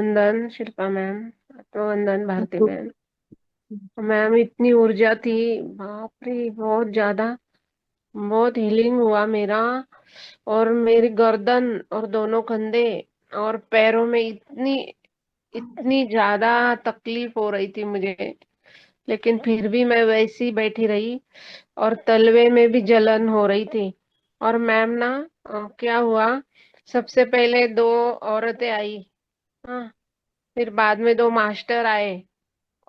आत्मवंदन Shilpa ma'am. आत्मवंदन Bharti आपको ma'am. Ma'am इतनी ऊर्जा थी, बाप रे बहुत ज्यादा। बहुत हीलिंग हुआ मेरा। और मेरी गर्दन और दोनों कंधे और पैरों में इतनी इतनी ज्यादा तकलीफ हो रही थी मुझे। लेकिन फिर भी मैं वैसी ही बैठी रही। और तलवे में भी जलन हो रही थी। और मैम ना, क्या हुआ, सबसे पहले दो औरतें आई। हाँ। फिर बाद में दो मास्टर आए।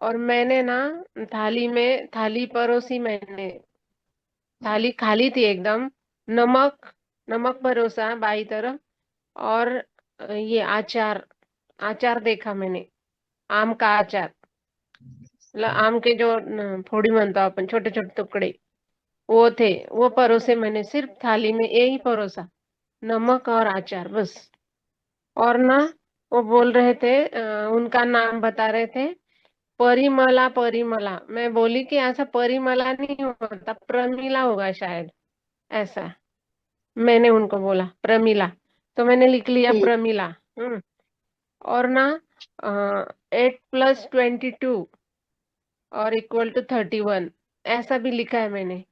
और मैंने ना थाली परोसी मैंने। थाली खाली थी एकदम। नमक नमक परोसा बाई तरफ। और ये आचार, आचार देखा मैंने। आम का आचार, मतलब आम के जो फोड़ी म्हणतो अपन, छोटे छोटे टुकड़े, वो थे। वो परोसे मैंने सिर्फ थाली में, यही परोसा। नमक और अचार बस। और ना, वो बोल रहे थे, उनका नाम बता रहे थे। परिमला परिमला। मैं बोली कि ऐसा परिमला नहीं होता, प्रमिला होगा शायद, ऐसा। मैंने उनको बोला प्रमिला। तो मैंने लिख लिया हम्म, प्रमिला। हम्म। और ना, 8+22 और =31, ऐसा भी लिखा है मैंने।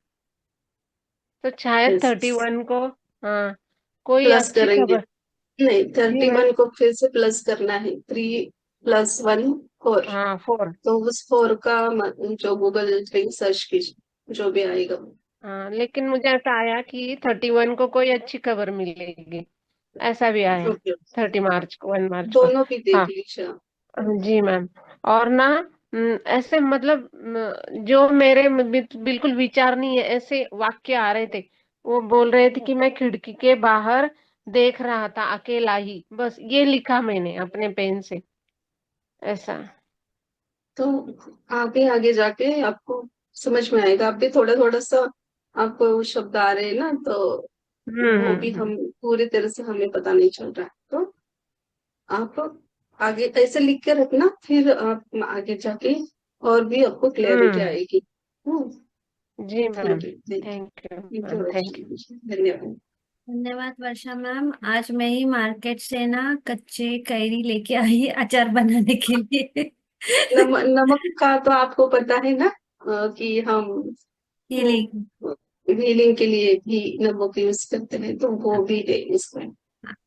तो शायद यस, 31 को, हाँ, कोई प्लस अच्छी करेंगे। खबर। नहीं, जी 31 मैम। को फिर से प्लस करना है। 3 + 1 4। हाँ, 4। तो उस 4 का जो गूगल पे सर्च कीजिए, जो भी आएगा वो। हाँ, लेकिन मुझे ऐसा आया कि 31 को कोई अच्छी खबर मिलेगी, ऐसा भी आया। ओके, 30 मार्च को, 1 मार्च को। दोनों भी देख हाँ। लीजिए आप। जी मैम। और ना, ऐसे मतलब, जो मेरे में बिल्कुल विचार नहीं है, ऐसे वाक्य आ रहे थे। वो बोल रहे थे कि मैं खिड़की के बाहर देख रहा था अकेला ही, बस ये लिखा मैंने अपने पेन से, ऐसा। तो आगे आगे जाके आपको समझ में आएगा। आप भी थोड़ा थोड़ा सा आपको शब्द आ रहे हैं ना, तो वो भी हम्म। हम पूरी तरह से हमें पता नहीं चल रहा है। तो आप आगे ऐसे लिख के रखना, फिर आप आगे जाके और भी आपको क्लैरिटी हम्म। आएगी। जी ma'am. Thank you, thank thank you you, ma'am, thank you. धन्यवाद। धन्यवाद वर्षा मैम। आज मैं ही मार्केट से ना कच्चे कैरी लेके आई अचार बनाने के लिए। नमक का तो आपको पता है ना, कि हम हीलिंग। हीलिंग के लिए भी नमक यूज करते हैं, तो वो भी है इसमें।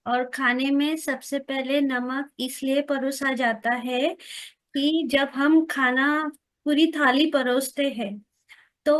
और खाने में सबसे पहले नमक इसलिए परोसा जाता है कि जब हम खाना पूरी थाली परोसते हैं तो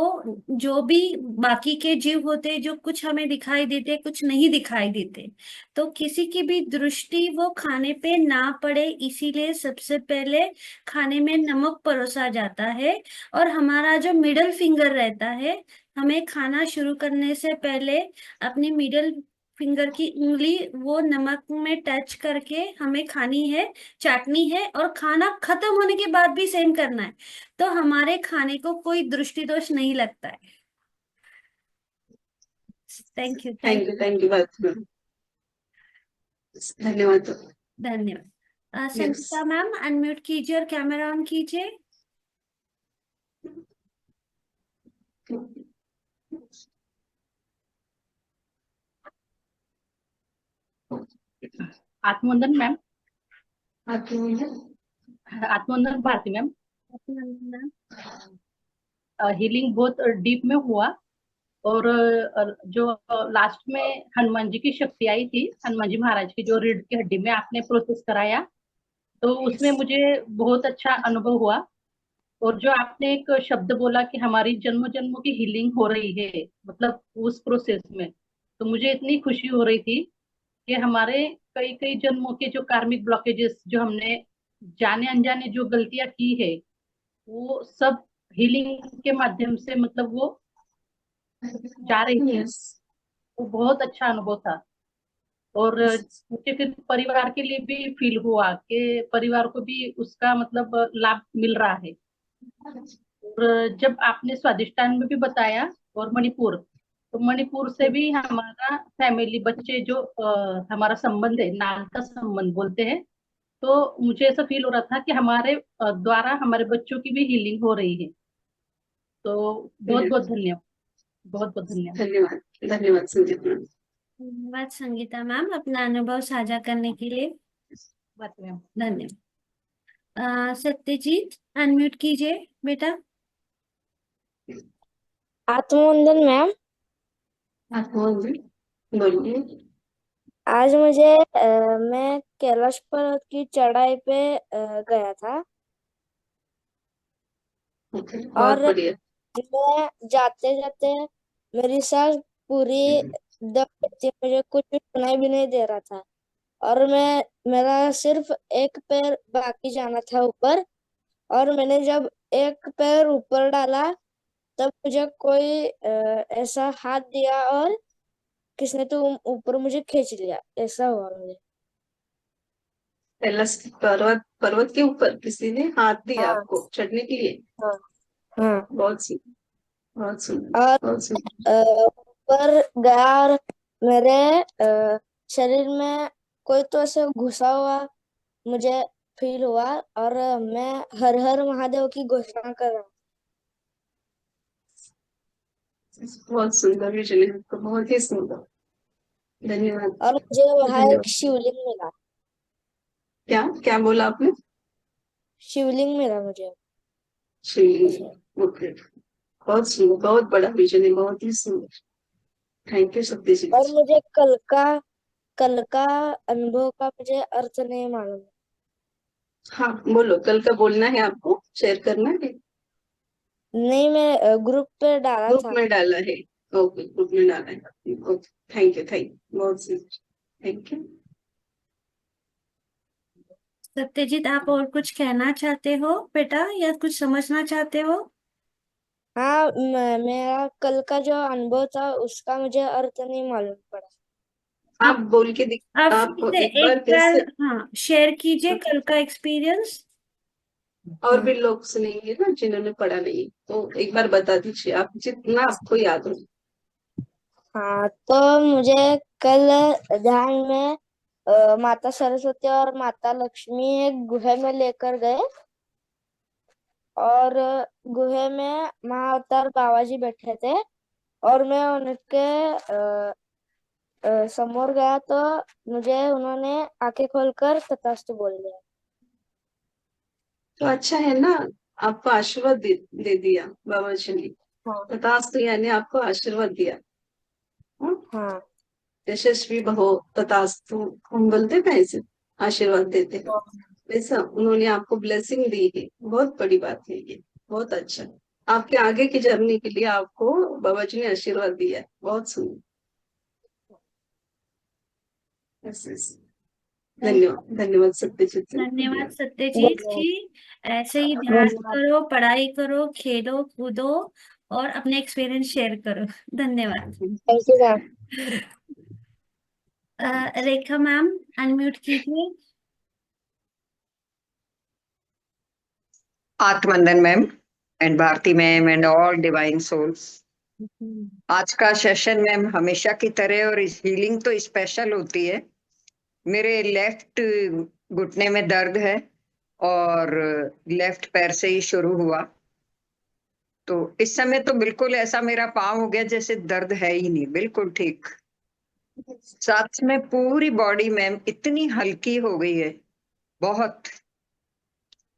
जो भी बाकी के जीव होते हैं, जो कुछ हमें दिखाई देते कुछ नहीं दिखाई देते, तो किसी की भी दृष्टि वो खाने पे ना पड़े, इसीलिए सबसे पहले खाने में नमक परोसा जाता है। और हमारा जो मिडल फिंगर रहता है, हमें खाना शुरू करने से पहले अपनी मिडल फिंगर की उंगली वो नमक में टच करके हमें खानी है, चाटनी है, और खाना खत्म होने के बाद भी सेम करना है। तो हमारे खाने को कोई दृष्टि दोष नहीं लगता है। Thank you, thank thank you, you. Thank you, बात धन्यवाद। धन्यवाद। यस। संगीता मैम अनम्यूट कीजिए और कैमरा ऑन कीजिए। आत्मवंदन मैम। आपकी आत्मवंदन भारती मैम। मैम। हीलिंग बहुत डीप में हुआ। और जो लास्ट में हनुमान जी की शक्ति आई थी, हनुमान जी महाराज की जो रीढ़ की हड्डी में आपने प्रोसेस कराया, तो उसमें मुझे बहुत अच्छा अनुभव हुआ। और जो आपने एक शब्द बोला कि हमारी जन्मों जन्मों की हीलिंग हो रही है, मतलब उस प्रोसेस में, तो मुझे इतनी खुशी हो रही थी कि हमारे कई कई जन्मों के जो कार्मिक ब्लॉकेजेस, जो हमने जाने अनजाने जो गलतियां की है, वो सब हीलिंग के माध्यम से मतलब वो जा रही थी। यस। वो बहुत अच्छा अनुभव था। और मुझे फिर परिवार के लिए भी फील हुआ कि परिवार को भी उसका मतलब लाभ मिल रहा है। और जब आपने स्वादिष्टान में भी बताया, और मणिपुर, तो मणिपुर से भी हमारा फैमिली, बच्चे जो हमारा संबंध है, नाल का संबंध बोलते हैं। तो मुझे ऐसा फील हो रहा था कि हमारे द्वारा हमारे बच्चों की भी हीलिंग हो रही है। तो बहुत बहुत धन्यवाद, बहुत बहुत धन्यवाद। धन्यवाद, धन्यवाद संजीत मैम। धन्यवाद संगीता मैम अपना अनुभव साझा करने के लिए। बस मैम। धन्यवाद। सत्यजीत, अनम्यूट कीजिए बेटा। आत्मवंदन मैम। आप बोलिए। आज मैं कैलाश पर्वत की चढ़ाई पे गया था। बहुत और बढ़िया। मैं जाते जाते मेरी सांस पूरी दब गई थी, मुझे कुछ भी सुनाई भी नहीं दे रहा था। और मेरा सिर्फ एक पैर बाकी जाना था ऊपर। और मैंने जब एक पैर ऊपर डाला तब मुझे कोई ऐसा हाथ दिया और किसने तो ऊपर मुझे खींच लिया, ऐसा हुआ मुझे। कैलाश पर्वत के ऊपर किसी ने हाथ दिया हाँ आपको चढ़ने के लिए? हाँ हाँ। बहुत सुंदर, बहुत सुंदर, और बहुत सुंदर। ऊपर गया और मेरे शरीर में कोई तो ऐसे घुसा हुआ मुझे फील हुआ। और मैं हर हर महादेव की घोषणा कर रहा हूँ। बहुत सुंदर विजन है आपका, बहुत ही सुंदर। धन्यवाद। और मुझे वहां एक धन्यवाद। शिवलिंग मिला। क्या क्या बोला आपने? शिवलिंग मिला मुझे। शिवलिंग, ओके। बहुत सुंदर, बहुत बड़ा विजन है, बहुत ही सुंदर। Thank you Satyajit. और मुझे कल का अनुभव का मुझे अर्थ नहीं मालूम। हाँ बोलो, कल का बोलना है आपको, शेयर करना है? नहीं, मैं ग्रुप पे डाला ग्रुप था। में डाला है? ओके, ग्रुप में डाला है। Okay, thank you, thank you, बहुत सुंदर, थैंक यू। सत्यजीत, आप और कुछ कहना चाहते हो बेटा, या कुछ समझना चाहते हो? हाँ, मेरा कल का जो अनुभव था उसका मुझे अर्थ नहीं मालूम पड़ा। आप बोल के दिख, आप आप फिर से एक बार एक फिर बार, से। हाँ, शेयर कीजिए कल का एक्सपीरियंस। और भी लोग सुनेंगे ना जिन्होंने पढ़ा नहीं, तो एक बार बता दीजिए आप, जितना आपको याद हो। हाँ, तो मुझे कल ध्यान में माता सरस्वती और माता लक्ष्मी एक गुहे में लेकर गए। और गुहे में महाअवतार बाबा जी बैठे थे। और मैं उनके समोर गया तो मुझे उन्होंने आंखें खोलकर तथास्तु बोल दिया। तो अच्छा है ना, आपको आशीर्वाद दे दिया बाबा जी ने। हाँ तथास्तु यानी आपको आशीर्वाद दिया। हाँ? हाँ यशस्वी भव तथास्तु, हम बोलते ना ऐसे, आशीर्वाद देते हैं वैसा उन्होंने आपको ब्लेसिंग दी है। बहुत बड़ी बात है ये, बहुत अच्छा। आपके आगे की जर्नी के लिए आपको बाबा जी ने आशीर्वाद दिया है, बहुत सुंदर। Yes yes. धन्यवाद, धन्यवाद सत्यजीत जी, धन्यवाद धन्यवाद। सत्यजीत धन्यवाद। जी। ऐसे ही ध्यान धन्यवाद। करो, पढ़ाई करो, खेलो कूदो और अपने एक्सपीरियंस शेयर करो। धन्यवाद। Thank you ma'am. Rekha ma'am, unmute कीजिए। आत्मवंदन ma'am and Bharti ma'am and all divine souls. आज का सेशन मैम हमेशा की तरह, और इस हीलिंग तो स्पेशल होती है। मेरे लेफ्ट घुटने में दर्द है और लेफ्ट पैर से ही शुरू हुआ। तो इस समय तो बिल्कुल ऐसा मेरा पाँव हो गया जैसे दर्द है ही नहीं, बिल्कुल ठीक। साथ में पूरी बॉडी मैम इतनी हल्की हो गई है, बहुत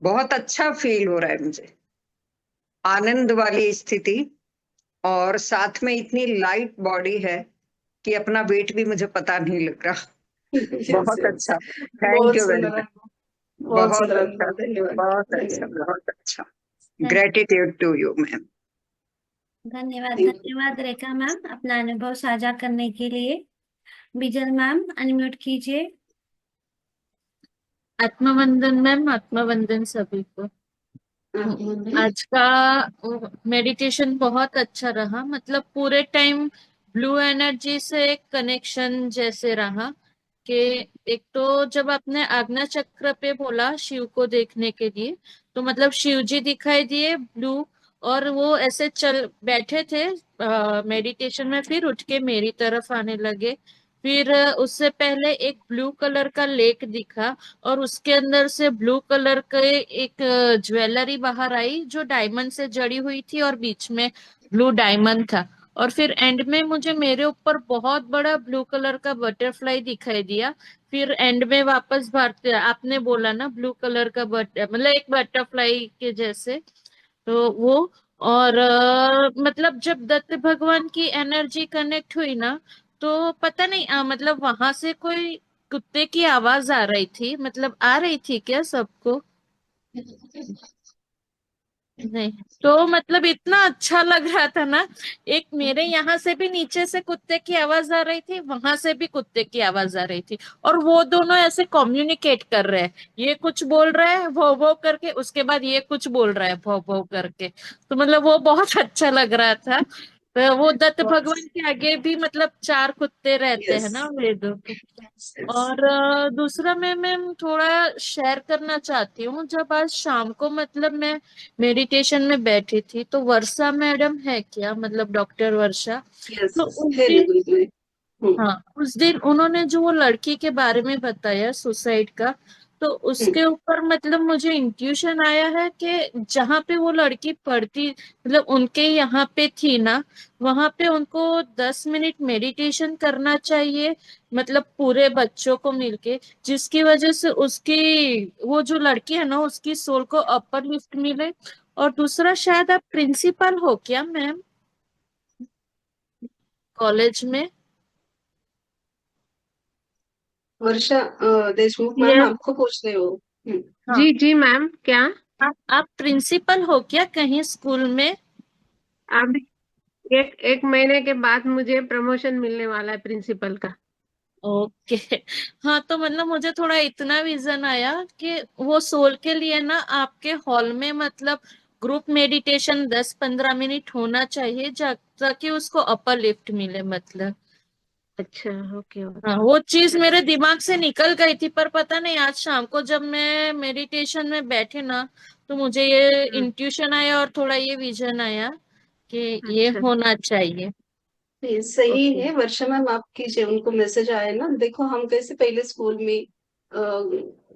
बहुत अच्छा फील हो रहा है मुझे, आनंद वाली स्थिति। और साथ में इतनी लाइट बॉडी है कि अपना वेट भी मुझे पता नहीं लग रहा। यस बहुत यस। अच्छा, थैंक बहुत यू वेरी सुंदर मच। अनुभव, बहुत बहुत सुंदर अच्छा, अनुभव। धन्यवाद, बहुत अच्छा, धन्यवाद। बहुत अच्छा। धन्यवाद। Gratitude to you ma'am. धन्यवाद थैंक यू। धन्यवाद रेखा मैम, अपना अनुभव साझा करने के लिए। बिजल मैम, अनम्यूट कीजिए। आत्मवंदन मैम, आत्मवंदन सभी को। आप बोलिए। आज का मेडिटेशन बहुत अच्छा रहा, मतलब पूरे टाइम ब्लू एनर्जी से एक कनेक्शन जैसे रहा। कि एक तो जब आपने आज्ञा चक्र पे बोला शिव को देखने के लिए, तो मतलब शिव जी दिखाई दिए ब्लू, और वो ऐसे चल बैठे थे मेडिटेशन में, फिर उठ के मेरी तरफ आने लगे। फिर उससे पहले एक ब्लू कलर का लेक दिखा, और उसके अंदर से ब्लू कलर के एक ज्वेलरी बाहर आई जो डायमंड से जड़ी हुई थी, और बीच में ब्लू डायमंड था। और फिर एंड में मुझे मेरे ऊपर बहुत बड़ा ब्लू कलर का बटरफ्लाई दिखाई दिया। फिर एंड में वापस भारती, आपने बोला ना ब्लू कलर का बट मतलब एक बटरफ्लाई के जैसे, तो वो। और मतलब जब दत्त भगवान की एनर्जी कनेक्ट हुई ना, तो पता नहीं मतलब वहां से कोई कुत्ते की आवाज आ रही थी, मतलब आ रही थी क्या सबको? नहीं। तो मतलब इतना अच्छा लग रहा था ना, एक मेरे यहाँ से भी नीचे से कुत्ते की आवाज आ रही थी, वहां से भी कुत्ते की आवाज आ रही थी, और वो दोनों ऐसे कम्युनिकेट कर रहे हैं। ये कुछ बोल रहा है भौ भौ करके, उसके बाद ये कुछ बोल रहा है भौ भौ करके। तो मतलब वो बहुत अच्छा लग रहा था। तो वो दत्त बहुत भगवान के आगे भी मतलब चार कुत्ते रहते हैं यस ना वेदों के। यस और दूसरा मैं मैम थोड़ा शेयर करना चाहती हूँ, जब आज शाम को मतलब मैं मेडिटेशन में बैठी थी, तो वर्षा मैडम है क्या, मतलब डॉक्टर वर्षा, यस तो यस उस है दिन, गुरु में। हाँ उस दिन उन्होंने जो वो लड़की के बारे में बताया सुसाइड का, तो हम्म, उसके ऊपर मतलब मुझे इंट्यूशन आया है कि जहाँ पे वो लड़की पढ़ती, मतलब उनके यहाँ पे थी ना, वहां पे उनको 10 मिनट मेडिटेशन करना चाहिए, मतलब पूरे बच्चों को मिलके, जिसकी वजह से उसकी, वो जो लड़की है ना, उसकी सोल को अपर लिफ्ट मिले। और दूसरा, शायद आप प्रिंसिपल हो क्या मैम कॉलेज में? वर्षा देशमुख मैम यस। आपको पूछ रहे हो? हाँ। जी जी मैम, क्या? आप प्रिंसिपल हो क्या कहीं स्कूल में? अब एक एक महीने के बाद मुझे प्रमोशन मिलने वाला है प्रिंसिपल का। ओके। हाँ तो मतलब मुझे थोड़ा इतना विजन आया कि वो सोल के लिए ना आपके हॉल में मतलब ग्रुप मेडिटेशन 10-15 मिनट होना चाहिए, ताकि उसको अपर लिफ्ट मिले मतलब। अच्छा, ओके हाँ ओके। वो चीज मेरे दिमाग से निकल गई थी, पर पता नहीं आज शाम को जब मैं मेडिटेशन में बैठी ना, तो मुझे ये हम्म, इंट्यूशन आया और थोड़ा ये विजन आया कि ये अच्छा, होना चाहिए। नहीं, सही ओके। है वर्षा मैम, आप कीजिए। उनको मैसेज आया ना, देखो हम कैसे पहले स्कूल में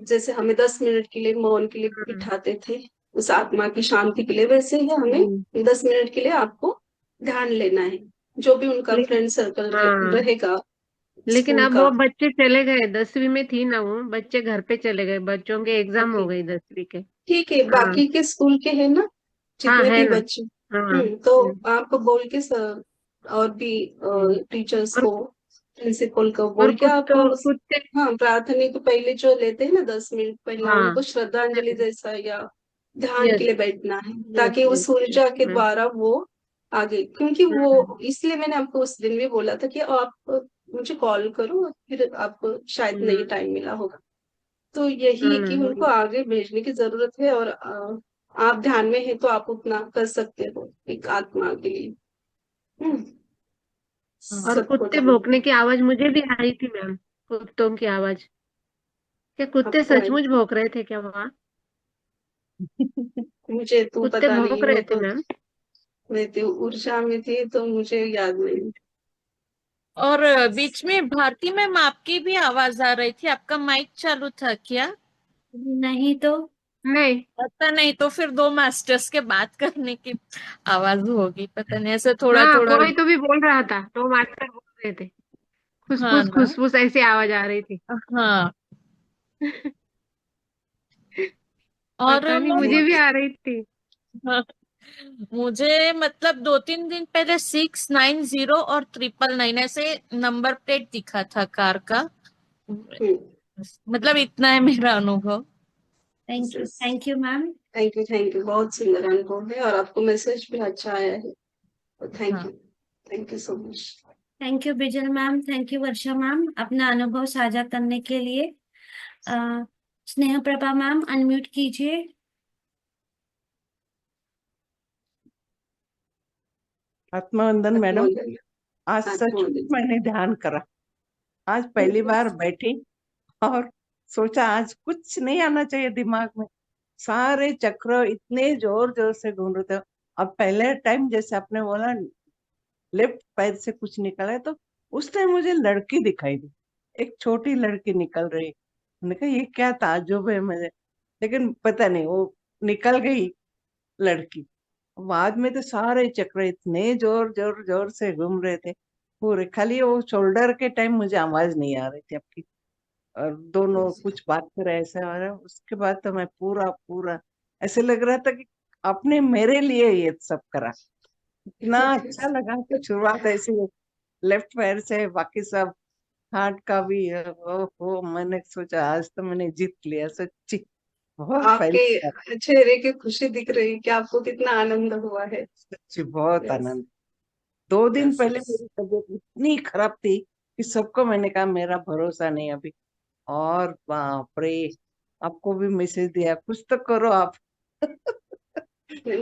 जैसे हमें 10 मिनट के लिए मौन के लिए हम्म, बिठाते थे उस आत्मा की शांति के लिए, वैसे ही जी। हमें 10 मिनट के लिए आपको ध्यान लेना है। जो भी उनका लेकिन फ्रेंड सर्कल हाँ, रहेगा लेकिन स्कूल अब का। वो बच्चे चले गए, 10वीं में थी ना, वो बच्चे घर पे चले गए, बच्चों के एग्जाम ओके, हो गई 10वीं के। ठीक है, हाँ बाकी के स्कूल के है ना हाँ, जितने है भी ना। बच्चे। हाँ। तो आप बोल के सर और भी हम्म। टीचर्स और को, प्रिंसिपल को और बोल के आप कुत्ते। हाँ, प्रार्थना को पहले जो लेते हैं ना 10 मिनट पहला, हाँ। उनको श्रद्धांजलि जैसा या ध्यान के यस लिए बैठना है, यस ताकि यस उस यस। ऊर्जा के हम्म। द्वारा वो आगे, क्योंकि हम्म। वो इसलिए मैंने आपको उस दिन भी बोला था कि आप मुझे कॉल करो, फिर आपको शायद नहीं हम्म। टाइम मिला होगा। तो यही हाँ है ना, कि उनको वही। आगे भेजने की जरूरत है, और आप ध्यान में है तो आप उतना कर सकते हो एक आत्मा के लिए। हम्म, और सबको कुत्ते ध्यान भौंकने की आवाज मुझे भी आई थी मैम, कुत्तों की आवाज। क्या कुत्ते आपको आए। सचमुच भौंक रहे थे क्या वहाँ? मुझे तो कुत्ते पता नहीं, भौंक वो रहे थे तो मैम? मैं तो ऊर्जा में थी तो मुझे याद नहीं। और बीच में भारती मैम आपकी भी आवाज आ रही थी, आपका माइक चालू था क्या? नहीं तो। नहीं। पता नहीं, तो फिर दो मास्टर्स के बात करने की आवाज होगी, पता नहीं, ऐसे थोड़ा हाँ, थोड़ा। कोई तो भी बोल रहा था तो मास्टर बोल रहे थे, हाँ खुसफुस ना। खुसफुस ऐसी आवाज आ रही थी। हाँ। और पता नहीं, मैम, मुझे भी आ रही थी। हाँ, मुझे मतलब 2-3 दिन पहले 690 और 999 ऐसे नंबर प्लेट दिखा था कार का, हम्म, मतलब इतना है मेरा अनुभव। Thank you ma'am. Thank you, बहुत सुंदर अनुभव है, और आपको मैसेज भी अच्छा आया है। हाँ। Thank you so much. Thank you Bijal ma'am, thank you Varsha ma'am अपना अनुभव साझा करने के लिए। अ, स्नेह प्रभा मैम अनम्यूट कीजिए। आत्मवंदन मैडम। आत्मोदय। आज सचमुच आत्मोदय। मैंने ध्यान करा। आज पहली बार बैठी और सोचा आज कुछ नहीं आना चाहिए दिमाग में, सारे चक्र इतने जोर जोर से घूम रहे थे। अब पहले टाइम जैसे आपने बोला लेफ्ट पैर से कुछ निकला है, तो उस टाइम मुझे लड़की दिखाई दी, एक छोटी लड़की निकल रही। मैंने कहा ये क्या ताज्जुब है मुझे, लेकिन पता नहीं वो निकल गई लड़की। बाद में तो सारे चक्र इतने जोर जोर जोर से घूम रहे थे पूरे, खाली वो शोल्डर के टाइम मुझे आवाज नहीं आ रही थी आपकी। और दोनों कुछ बात करे ऐसा हो रहा। उसके बाद तो मैं पूरा पूरा ऐसे लग रहा था कि आपने मेरे लिए ये सब करा। इतना अच्छा लगा कि शुरुआत ऐसी लेफ्ट पैर से, बाकी सब हार्ट का भी। ओहो, मैंने सोचा आज तो मैंने जीत लिया सच्ची। बहुत पहली बार, आपके चेहरे की खुशी दिख रही कि आपको कितना आनंद हुआ है। सच्ची बहुत यस, आनंद। 2 दिन यस, पहले यस। मेरी तबीयत इतनी खराब थी कि सबको मैंने कहा मेरा भरोसा नहीं अभी। और बाप रे, आपको भी मैसेज दिया कुछ तो करो आप।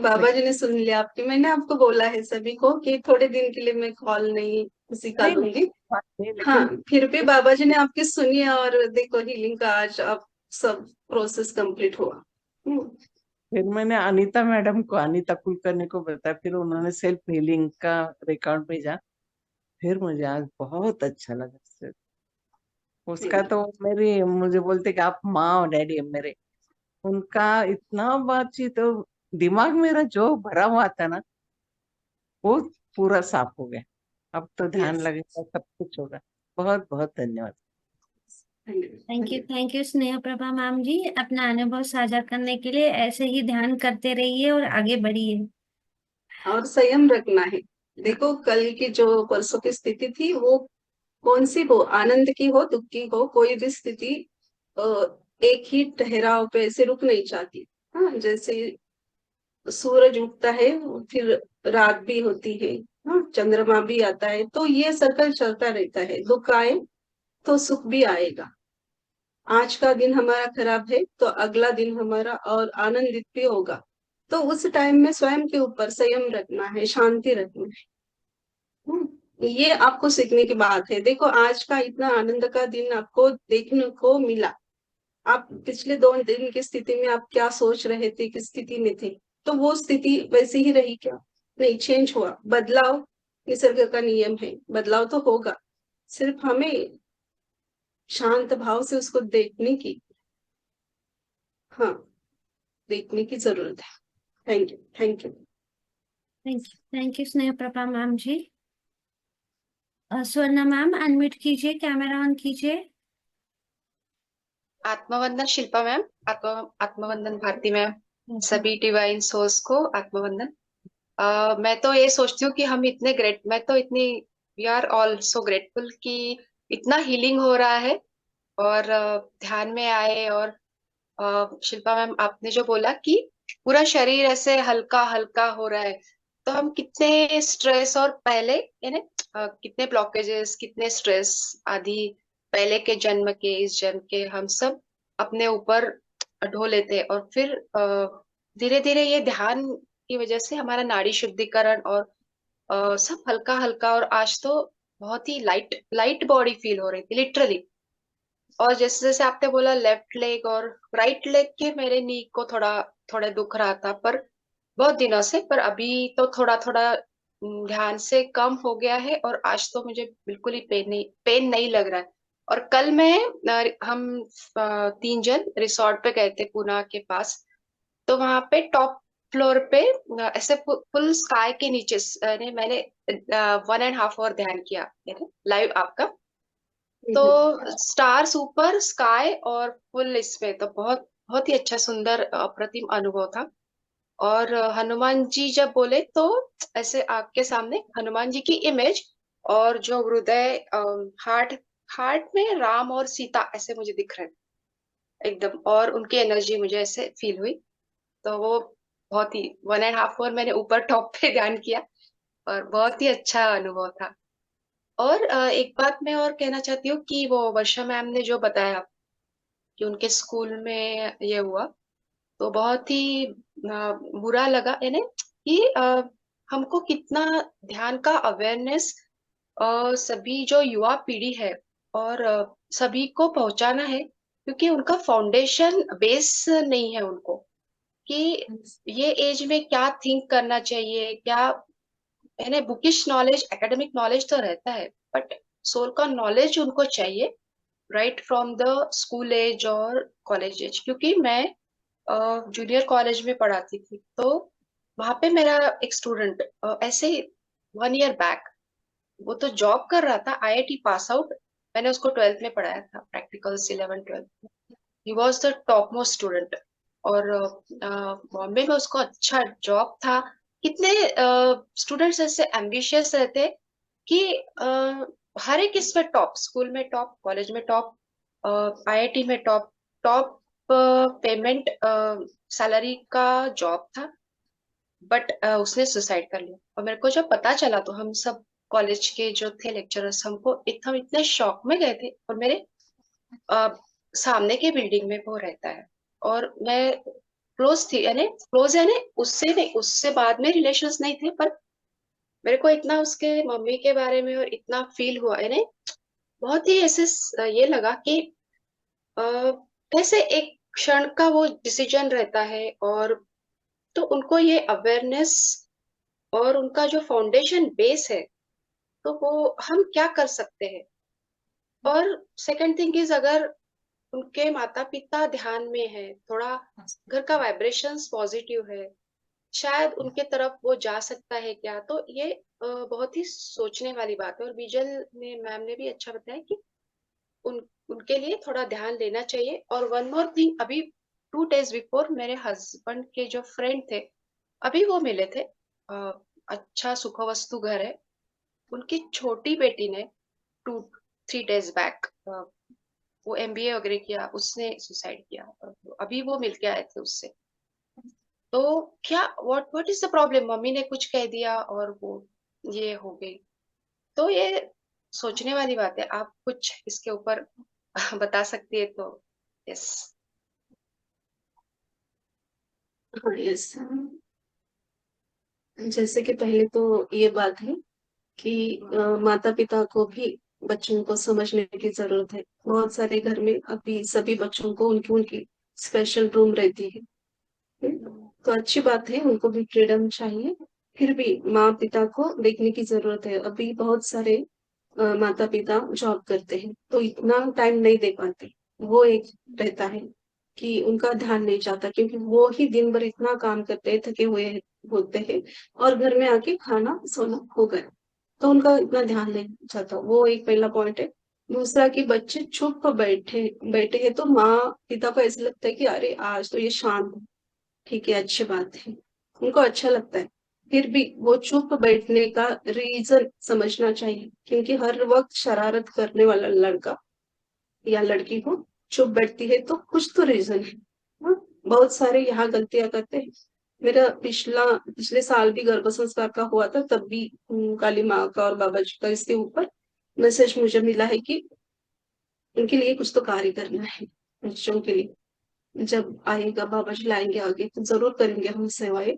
बाबा जी ने सुन लिया आपकी। मैंने आपको बोला है सभी को कि थोड़े दिन के लिए मैं कॉल नहीं किसी का नहीं नहीं, लूंगी। बात नहीं, हाँ, लेकिन फिर भी बाबा जी ने आपकी सुनी और देखो हीलिंग का आज आप सब प्रोसेस कंप्लीट हुआ। फिर मैंने अनीता मैडम को, अनीता कुलकर्णी को बताया, फिर उन्होंने सेल्फ हीलिंग का रिकॉर्ड भेजा। फिर मुझे आज बहुत अच्छा लगा सर। उसका थैंक यू। तो मेरी, मुझे बोलते कि आप माँ और डैडी है मेरे। उनका इतना बातचीत, तो दिमाग मेरा जो भरा हुआ था ना, वो पूरा साफ हो गया। अब तो ध्यान यस, लगेगा, सब कुछ होगा। बहुत बहुत धन्यवाद। Thank you, thank you. Thank you स्नेह प्रभा मैम जी, अपना अनुभव साझा करने के लिए। ऐसे ही ध्यान करते रहिए और आगे बढ़िए। और संयम रखना है। देखो कल की जो परसों की स्थिति थी वो कौन सी हो, आनंद की हो दुख की हो, कोई भी स्थिति अ, एक ही ठहराव पे ऐसे रुक नहीं चाहती। हाँ, जैसे सूरज उगता है फिर रात भी होती है। हाँ, चंद्रमा भी आता है, तो ये सर्कल चलता रहता है। दुख आए तो सुख भी आएगा। आज का दिन हमारा खराब है तो अगला दिन हमारा और आनंदित भी होगा। तो उस टाइम में स्वयं के ऊपर संयम रखना है, शांति रखना है। ये आपको सीखने की बात है। देखो आज का इतना आनंद का दिन आपको देखने को मिला। आप पिछले 2 दिन की स्थिति में आप क्या सोच रहे थे, किस स्थिति में थे, तो वो स्थिति वैसी ही रही क्या? नहीं, चेंज हुआ। बदलाव निसर्ग का नियम है, बदलाव तो होगा। सिर्फ हमें शांत भाव से उसको देखने की, हाँ, देखने की जरूरत है। Thank you, thank you. Thank you स्नेह प्रभा मैम जी। स्वर्णा मैम अनम्यूट कीजिए, कैमरा ऑन कीजिए। आत्मवंदन शिल्पा मैम, आत्मवंदन भारती मैम, सभी डिवाइन सोल्स को आत्मवंदन। मैं तो ये सोचती हूँ कि हम इतने ग्रेट, मैं तो इतनी, we are all so grateful कि इतना हीलिंग हो रहा है। और ध्यान में आए। और शिल्पा मैम आपने जो बोला कि पूरा शरीर ऐसे हल्का हल्का हो रहा है, तो हम कितने स्ट्रेस और पहले यानी कितने ब्लॉकेजेस, कितने स्ट्रेस आदि पहले के जन्म के, इस जन्म के हम सब अपने ऊपर ढो लेते हैं। और फिर धीरे धीरे ये ध्यान की वजह से हमारा नाड़ी शुद्धिकरण और सब हल्का हल्का। और आज तो बहुत ही लाइट लाइट बॉडी फील हो रही थी लिटरली। और जैसे जैसे आपने बोला लेफ्ट लेग और राइट लेग के, मेरे नी को थोड़ा थोड़ा दुख रहा था पर बहुत दिनों से, पर अभी तो थोड़ा थोड़ा ध्यान से कम हो गया है। और आज तो मुझे बिल्कुल ही पेन नहीं लग रहा है। और कल हम 3 जन रिसोर्ट पे गए थे पूना के पास। तो वहां पे टॉप फ्लोर पे ऐसे फुल स्काई के नीचे मैंने 1.5 आवर ध्यान किया लाइव आपका। तो स्टार्स ऊपर, स्काई और फुल इसमें, तो बहुत बहुत ही अच्छा सुंदर अप्रतिम अनुभव था। और हनुमान जी जब बोले तो ऐसे आपके सामने हनुमान जी की इमेज और जो हृदय, हार्ट हार्ट में राम और सीता ऐसे मुझे दिख रहे हैं एकदम। और उनकी एनर्जी मुझे ऐसे फील हुई। तो वो बहुत ही 1.5 आवर मैंने ऊपर टॉप पे ध्यान किया और बहुत ही अच्छा अनुभव था। और एक बात मैं और कहना चाहती हूँ कि वो वर्षा मैम ने जो बताया कि उनके स्कूल में ये हुआ, तो बहुत ही बुरा लगा यानी कि हमको कितना ध्यान का अवेयरनेस सभी जो युवा पीढ़ी है और सभी को पहुंचाना है। क्योंकि उनका फाउंडेशन बेस नहीं है उनको कि ये एज में क्या थिंक करना चाहिए, क्या यानी बुकिश नॉलेज, एकेडमिक नॉलेज तो रहता है बट सोल का नॉलेज उनको चाहिए right from the school age और कॉलेज एज। क्योंकि मैं जूनियर कॉलेज में पढ़ाती थी, तो वहां पे मेरा एक स्टूडेंट ऐसे 1 ईयर बैक, वो तो जॉब कर रहा था, आईआईटी पास आउट, मैंने उसको 12th में पढ़ाया था, practicals 11-12। He was the top most student. और बॉम्बे में उसको अच्छा जॉब था। कितने स्टूडेंट्स ऐसे एम्बिशियस रहते कि हर एक इसमें टॉप, स्कूल में टॉप, कॉलेज में टॉप, आईआईटी में टॉप, टॉप पेमेंट सैलरी का जॉब था। बट उसने सुसाइड कर लिया। और मेरे को जब पता चला तो हम सब कॉलेज के जो थे लेक्चरर्स, हम इतने शॉक में गए थे। और मेरे अ, सामने के बिल्डिंग में वो रहता है, और मैं क्लोज थी, यानी क्लोज यानी उससे नहीं, उससे बाद में रिलेशंस नहीं थे, पर मेरे को इतना उसके मम्मी के बारे में और इतना फील हुआ, यानी बहुत ही ऐसे ये लगा कि अ, कैसे एक क्षण का वो डिसीजन रहता है। और तो उनको ये अवेयरनेस और उनका जो फाउंडेशन बेस है, तो वो हम क्या कर सकते हैं। और सेकंड थिंग इज, अगर उनके माता पिता ध्यान में है, थोड़ा घर का वाइब्रेशंस पॉजिटिव है, शायद उनके तरफ वो जा सकता है क्या। तो ये बहुत ही सोचने वाली बात है। और बीजल ने, मैम ने भी अच्छा बताया कि उनके लिए थोड़ा ध्यान लेना चाहिए। और वन मोर थिंग, अभी 2 days बिफोर मेरे हस्बैंड के जो फ्रेंड थे, अभी वो मिले थे। अच्छा सुखवस्तु घर है, उनकी छोटी बेटी ने 2-3 days बैक वो एमबीए वगैरह किया, उसने सुसाइड किया। और अभी वो मिलके आए थे उससे। तो क्या, what is the problem, mummy ने कुछ कह दिया और वो ये हो गई। तो ये सोचने वाली बात है। आप कुछ इसके ऊपर बता सकती है तो। यस। हाँ, यस। जैसे कि पहले तो ये बात है कि माता पिता को भी बच्चों को समझने की जरूरत है। बहुत सारे घर में अभी सभी बच्चों को उनकी उनकी स्पेशल रूम रहती है। तो अच्छी बात है, उनको भी फ्रीडम चाहिए। फिर भी माँ पिता को देखने की जरूरत है। अभी बहुत सारे माता पिता जॉब करते हैं तो इतना टाइम नहीं दे पाते। वो एक रहता है कि उनका ध्यान नहीं जाता, क्योंकि वो ही दिन भर इतना काम करते हैं, थके हुए होते हैं, और घर में आके खाना सोना हो गया, तो उनका इतना ध्यान नहीं जाता। वो एक पहला पॉइंट है। दूसरा कि बच्चे चुप बैठे बैठे हैं तो माँ पिता को ऐसा लगता है कि अरे आज तो ये शांत है, ठीक है, अच्छी बात है, उनको अच्छा लगता है। फिर भी वो चुप बैठने का रीजन समझना चाहिए, क्योंकि हर वक्त शरारत करने वाला लड़का या लड़की को चुप बैठती है तो कुछ तो रीजन है। हाँ, बहुत सारे यहाँ गलतियां करते हैं। मेरा पिछले साल भी गर्भ संस्कार का हुआ था, तब भी काली माँ का और बाबा जी का इसके ऊपर मैसेज मुझे मिला है कि उनके लिए कुछ तो कार्य करना है, बच्चों के लिए। जब आएगा बाबा जी लाएंगे आगे तो जरूर करेंगे हम सेवाएं।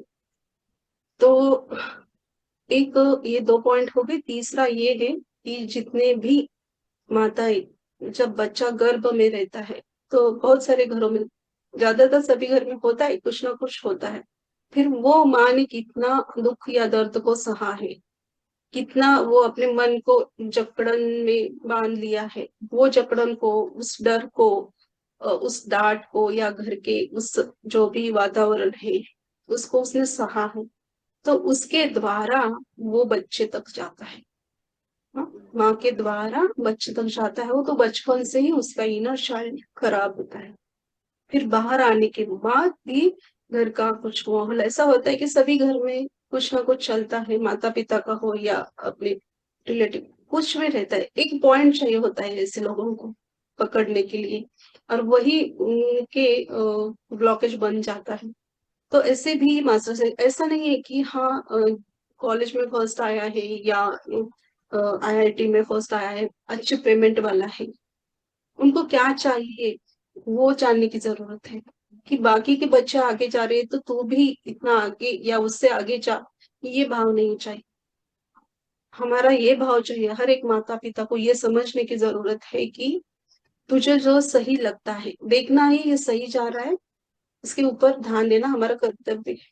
तो एक ये 2 पॉइंट हो गए। तीसरा ये है कि जितने भी माताएं, जब बच्चा गर्भ में रहता है तो बहुत सारे घरों में, ज्यादातर सभी घर में होता है, कुछ ना कुछ होता है। फिर वो माँ ने कितना दुख या दर्द को सहा है, कितना वो अपने मन को जकड़न में बांध लिया है। वो जकड़न को, उस डर को, उस डांट को, या घर के उस जो भी वातावरण है उसको उसने सहा है। तो उसके द्वारा वो बच्चे तक जाता है। माँ के द्वारा बच्चे तक जाता है वो, तो बचपन से ही उसका इनर चाइल्ड खराब होता है। फिर बाहर आने के बाद भी घर का कुछ माहौल ऐसा होता है कि सभी घर में कुछ ना कुछ चलता है, माता पिता का हो या अपने रिलेटिव, कुछ भी रहता है। एक पॉइंट चाहिए होता है ऐसे लोगों को पकड़ने के लिए, और वही उनके ब्लॉकेज बन जाता है। तो ऐसे भी मास्टर से ऐसा नहीं है कि हाँ कॉलेज में फर्स्ट आया है या आईआईटी में फर्स्ट आया है, अच्छे पेमेंट वाला है, उनको क्या चाहिए वो जानने की जरूरत है। कि बाकी के बच्चे आगे जा रहे हैं तो तू भी इतना आगे या उससे आगे जा, ये भाव नहीं चाहिए। हमारा ये भाव चाहिए। हर एक माता पिता को ये समझने की जरूरत है कि तुझे जो सही लगता है, देखना ही ये सही जा रहा है, इसके ऊपर ध्यान देना हमारा कर्तव्य है।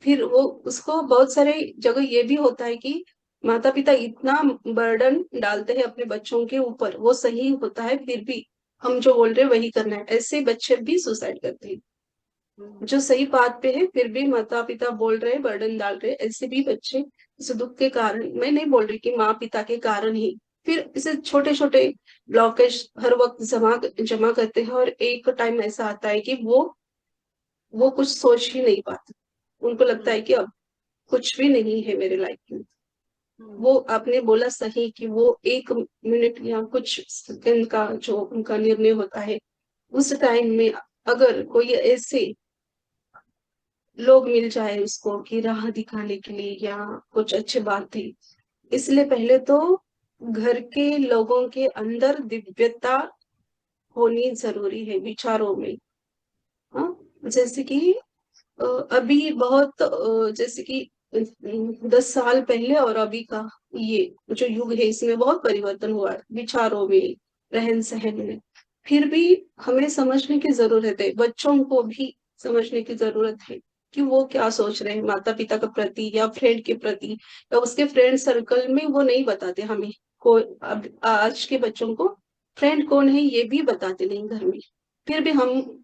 फिर वो उसको बहुत सारे जगह ये भी होता है कि माता पिता इतना बर्डन डालते हैं अपने बच्चों के ऊपर, वो सही होता है फिर भी हम जो बोल रहे हैं वही करना है, ऐसे बच्चे भी सुसाइड करते हैं। जो सही बात पे है फिर भी माता पिता बोल रहे हैं, बर्डन डाल रहे हैं, ऐसे भी बच्चे इस दुख के कारण, मैं नहीं बोल रही कि माँ पिता के कारण ही, फिर इसे छोटे छोटे ब्लॉकेज हर वक्त जमा जमा करते हैं, और एक टाइम ऐसा आता है कि वो कुछ सोच ही नहीं पाते। उनको लगता है कि अब कुछ भी नहीं है मेरे लाइफ में। वो आपने बोला सही कि वो 1 मिनट या कुछ सेकंड का जो उनका निर्णय होता है, उस टाइम में अगर कोई ऐसे लोग मिल जाए उसको कि राह दिखाने के लिए या कुछ अच्छी बातें, इसलिए पहले तो घर के लोगों के अंदर दिव्यता होनी जरूरी है विचारों में। हाँ, जैसे कि अभी बहुत जैसे कि 10 साल पहले और अभी का ये जो युग है, इसमें बहुत परिवर्तन हुआ है विचारों में, रहन सहन में। फिर भी हमें समझने की जरूरत है, बच्चों को भी समझने की जरूरत है कि वो क्या सोच रहे हैं माता पिता के प्रति या फ्रेंड के प्रति, या उसके फ्रेंड सर्कल में वो नहीं बताते हमें। को अब आज के बच्चों को फ्रेंड कौन है ये भी बताते नहीं घर में। फिर भी हम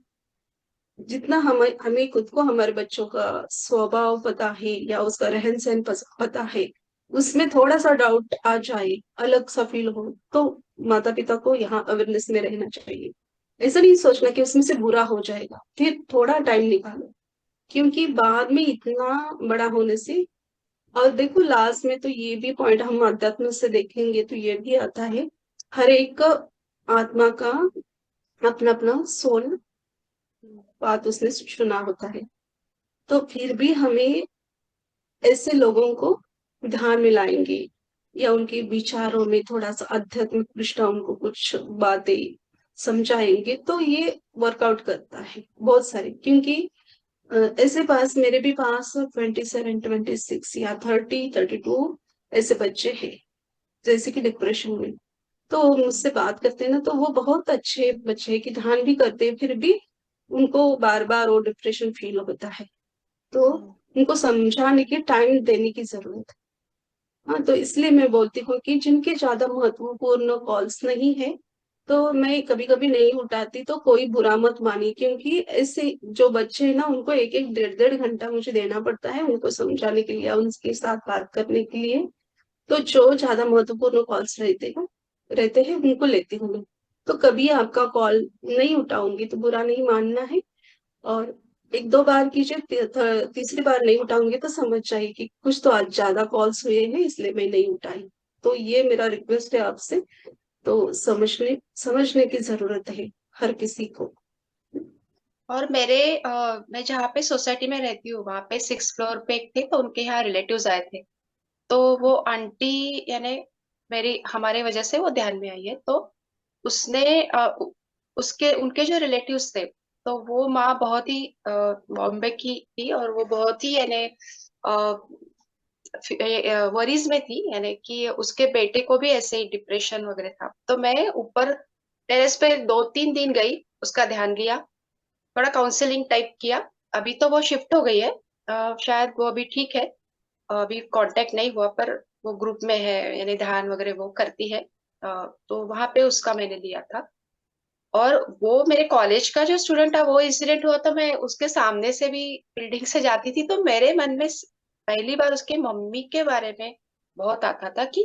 जितना हमें खुद को हमारे बच्चों का स्वभाव पता है या उसका रहन सहन पता है, उसमें थोड़ा सा डाउट आ जाए, अलग सा फील हो, तो माता पिता को यहाँ अवेयरनेस में रहना चाहिए। ऐसा नहीं सोचना कि उसमें से बुरा हो जाएगा, फिर थोड़ा टाइम निकालो, क्योंकि बाद में इतना बड़ा होने से। और देखो लास्ट में तो ये भी पॉइंट हम अध्यात्म से देखेंगे तो ये भी आता है, हर एक आत्मा का अपना अपना सोल बात उसने सुना होता है। तो फिर भी हमें ऐसे लोगों को ध्यान में लाएंगे या उनके विचारों में थोड़ा सा आध्यात्मिक पृष्ठा उनको कुछ बातें समझाएंगे तो ये वर्कआउट करता है बहुत सारे। क्योंकि ऐसे पास मेरे भी पास 27, 26 या 30, 32 ऐसे बच्चे हैं जैसे कि डिप्रेशन में। तो मुझसे बात करते हैं ना, तो वो बहुत अच्छे बच्चे हैं कि ध्यान भी करते हैं, फिर भी उनको बार बार वो डिप्रेशन फील होता है। तो उनको समझाने की टाइम देने की जरूरत है। हाँ, तो इसलिए मैं बोलती हूँ कि जिनके ज्यादा महत्वपूर्ण कॉल्स नहीं है तो मैं कभी कभी नहीं उठाती, तो कोई बुरा मत मानिए, क्योंकि ऐसे जो बच्चे हैं ना उनको 1-1 डेढ़-डेढ़ घंटा मुझे देना पड़ता है उनको समझाने के लिए, उनके साथ बात करने के लिए। तो जो ज्यादा महत्वपूर्ण कॉल्स रहते हैं उनको लेती हूँ मैं। तो कभी आपका कॉल नहीं उठाऊंगी तो बुरा नहीं मानना है, और 1-2 बार कीजिए, तीसरी बार नहीं उठाऊंगी तो समझ जाइए कि कुछ तो आज ज्यादा कॉल्स हुए हैं इसलिए मैं नहीं उठाई। तो ये मेरा रिक्वेस्ट है आपसे। तो समझने की जरूरत है हर किसी को। और मैं जहाँ पे सोसाइटी में रहती हूँ वहां पे 6th फ्लोर पे एक थे, तो उनके यहाँ रिलेटिव्स आए थे। तो वो आंटी यानी मेरी हमारे वजह से वो ध्यान में आई है। तो उसने उसके उनके जो रिलेटिव्स थे, तो वो माँ बहुत ही बॉम्बे की थी, और वो बहुत ही यानी वरीज में थी, यानी कि उसके बेटे को भी ऐसे ही डिप्रेशन वगैरह था। तो मैं ऊपर टेरेस पे 2-3 दिन गई, उसका ध्यान लिया, थोड़ा काउंसलिंग टाइप किया। अभी तो वो शिफ्ट हो गई है, शायद वो अभी ठीक है। अभी कांटेक्ट नहीं हुआ, पर वो ग्रुप में है, यानी ध्यान वगैरह वो करती है। तो वहां पे उसका मैंने लिया था। और वो मेरे कॉलेज का जो स्टूडेंट था, वो इंसिडेंट हुआ तो मैं उसके सामने से भी बिल्डिंग से जाती थी, तो मेरे मन में पहली बार उसके मम्मी के बारे में बहुत आता था कि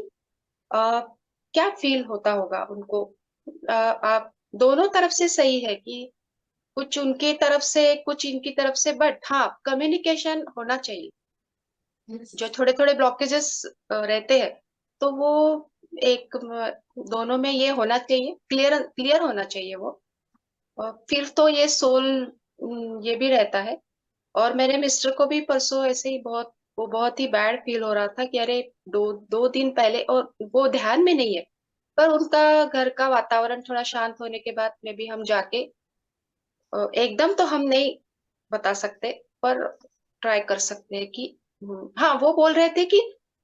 आ, क्या फील होता होगा उनको। आप दोनों तरफ से सही है कि कुछ उनके तरफ से कुछ इनकी तरफ से, बट हाँ कम्युनिकेशन होना चाहिए। जो थोड़े थोड़े ब्लॉकेजेस रहते हैं, तो वो दोनों में ये होना चाहिए, क्लियर क्लियर होना चाहिए वो। और फिर तो ये सोल ये भी रहता है। और मेरे मिस्टर को भी परसों ऐसे ही बहुत ही बैड फील हो रहा था कि अरे 2 दिन पहले, और वो ध्यान में नहीं है, पर उनका घर का वातावरण थोड़ा शांत होने के बाद में भी हम जाके एकदम तो हम नहीं बता सकते, पर ट्राई कर सकते हैं कि हाँ वो बोल रहे थे कि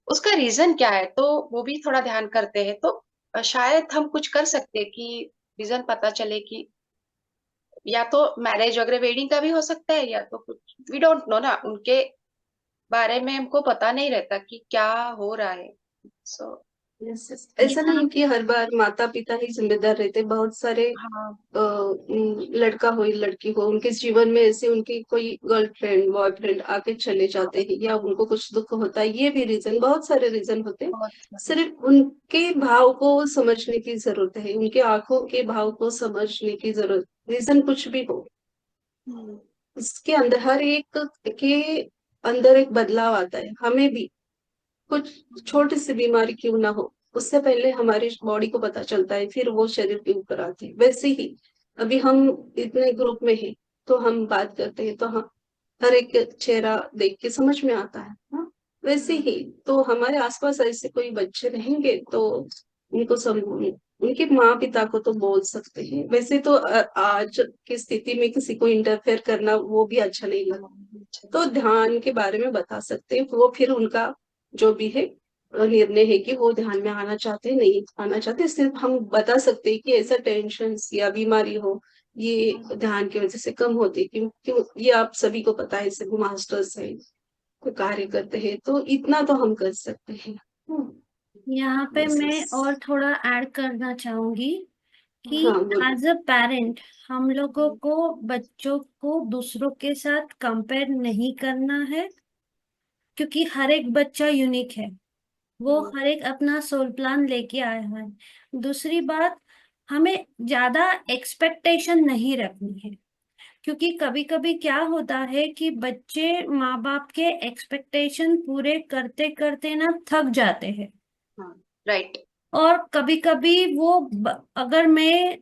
उसका रीजन क्या है, तो वो भी थोड़ा ध्यान करते हैं। तो शायद हम कुछ कर सकते हैं कि रीजन पता चले कि या तो मैरिज वगैरह वेडिंग का भी हो सकता है, या तो कुछ वी डोंट नो ना, उनके बारे में हमको पता नहीं रहता कि क्या हो रहा है। सो ऐसा नहीं कि हर बार माता पिता ही जिम्मेदार रहते, बहुत सारे हाँ लड़का हो या लड़की हो, उनके जीवन में ऐसे उनकी कोई गर्लफ्रेंड बॉयफ्रेंड आके चले जाते हैं, या उनको कुछ दुख होता है, ये भी रीजन, बहुत सारे रीजन होते हैं। बहुत सारे। सिर्फ उनके भाव को समझने की जरूरत है, उनके आंखों के भाव को समझने की जरूरत, रीजन कुछ भी हो, इसके अंदर हर एक के अंदर एक बदलाव आता है। हमें भी कुछ छोटी सी बीमारी क्यों ना हो, उससे पहले हमारी बॉडी को पता चलता है, फिर वो शरीर के ऊपर आती है। वैसे ही अभी हम इतने ग्रुप में हैं, तो हम बात करते हैं, तो हम हर एक चेहरा देख के समझ में आता है ना। वैसे ही तो हमारे आसपास ऐसे कोई बच्चे रहेंगे, तो उनको उनके माँ पिता को तो बोल सकते हैं। वैसे तो आज की स्थिति में किसी को इंटरफेयर करना वो भी अच्छा नहीं लगता, तो ध्यान के बारे में बता सकते हैं, वो फिर उनका जो भी है निर्णय है कि वो ध्यान में आना चाहते हैं नहीं आना चाहते। सिर्फ हम बता सकते हैं कि ऐसा टेंशन या बीमारी हो, ये ध्यान की वजह से कम होती है, क्योंकि ये आप सभी को पता है, सभी मास्टर्स है, कोई कार्य करते हैं, तो इतना तो हम कर सकते हैं। यहाँ पे बस मैं और थोड़ा ऐड करना चाहूंगी कि हाँ बोलो। एज अ पेरेंट हम लोगों को बच्चों को दूसरों के साथ कंपेयर नहीं करना है, क्योंकि हर एक बच्चा यूनिक है, वो हर एक अपना सोल प्लान लेके आया है। दूसरी बात, हमें ज्यादा एक्सपेक्टेशन नहीं रखनी है, क्योंकि कभी कभी क्या होता है कि बच्चे माँ बाप के एक्सपेक्टेशन पूरे करते करते ना थक जाते हैं। राइट। और कभी कभी वो अगर मैं